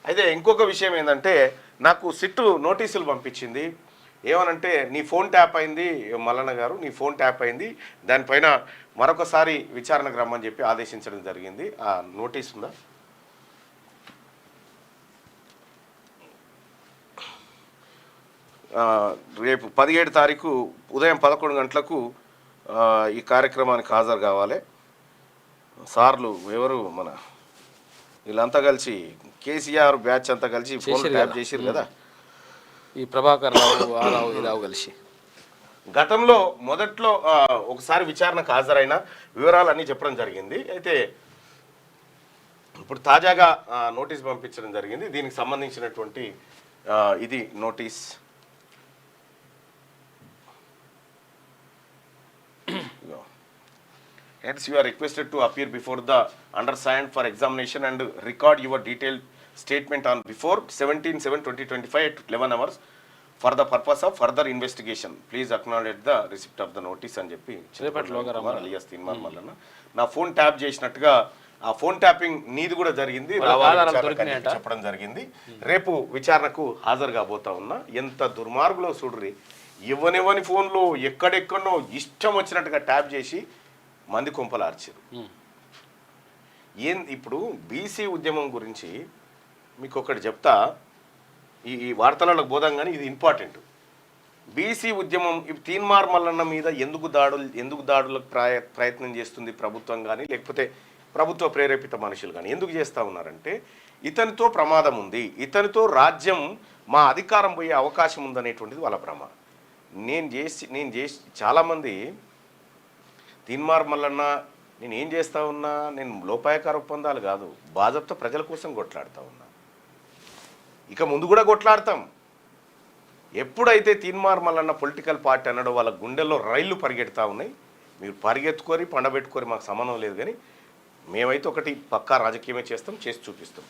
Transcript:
అయితే ఇంకొక విషయం ఏంటంటే నాకు సిట్టు నోటీసులు పంపించింది. ఏమనంటే నీ ఫోన్ ట్యాప్ అయింది మల్లన్న గారు, నీ ఫోన్ ట్యాప్ అయింది, దానిపైన మరొకసారి విచారణకు రమ్మని చెప్పి ఆదేశించడం జరిగింది. ఆ నోటీస్ ఉందా? రేపు 17 తారీఖు ఉదయం 11 గంటలకు ఈ కార్యక్రమానికి హాజరు కావాలి. సార్లు ఎవరు మన వీళ్ళంతా కలిసి కేసీఆర్ బ్యాచ్ అంతా కలిసి ఫోన్ ట్యాప్ చేసిరు కదా, ఈ ప్రభాకర్ రావు ఆరావు ఇరావు కలిసి గతంలో మొదట్లో ఒకసారి విచారణకు హాజరైన వివరాలన్నీ చెప్పడం జరిగింది. అయితే ఇప్పుడు తాజాగా నోటీస్ పంపించడం జరిగింది. దీనికి సంబంధించినటువంటి ఇది notice. Hence, you are requested to appear before the undersigned for examination and record your detailed statement on before 17/7/2025 at 11 hours for the purpose of further investigation. Please acknowledge the receipt of the notice అని చెప్పి alias Teenmar Mallanna నా phone tap చేసినట్టుగా ఆ phone tapping నీది కూడా జరిగింది, చెప్పడం జరిగింది. రేపు విచారణకు హాజరు కాబోతా ఉన్నా. ఎంత దుర్మార్గులో చూడ్రి, ఇవ్వనివ్వని ఫోన్లు ఎక్కడెక్కడో ఇష్టం వచ్చినట్టుగా ట్యాప్ చేసి మంది కొంపలార్చారు. ఇప్పుడు బీసీ ఉద్యమం గురించి మీకు ఒకటి చెప్తా, ఈ వార్తలలో బోధం కానీ ఇది ఇంపార్టెంట్. బీసీ ఉద్యమం తీన్మార్ మల్లన్న మీద ఎందుకు దాడులకు ప్రయత్నం చేస్తుంది ప్రభుత్వం కానీ, లేకపోతే ప్రభుత్వ ప్రేరేపిత మనుషులు కానీ ఎందుకు చేస్తూ ఉన్నారంటే, ఇతనితో ప్రమాదం ఉంది, ఇతనితో రాజ్యం మా అధికారం పోయే అవకాశం ఉందనేటువంటిది వాళ్ళ భ్రమ. నేను చేసి చాలామంది తీన్మార్ మల్లన్న నేను ఏం చేస్తూ ఉన్నా, నేను లోపాయకార ఒప్పందాలు కాదు, బాజప్తా ప్రజల కోసం కొట్లాడుతూ ఉన్నా, ఇక ముందు కూడా కొట్లాడతాం. ఎప్పుడైతే తీన్మార్ మల్లన్న పొలిటికల్ పార్టీ అన్నాడో వాళ్ళ గుండెల్లో రైళ్లు పరిగెడుతూ ఉన్నాయి. మీరు పరిగెత్తుకొని పండబెట్టుకొని మాకు సంబంధం లేదు, కానీ మేమైతే ఒకటి పక్కా రాజకీయమే చేస్తాం, చేసి చూపిస్తాం.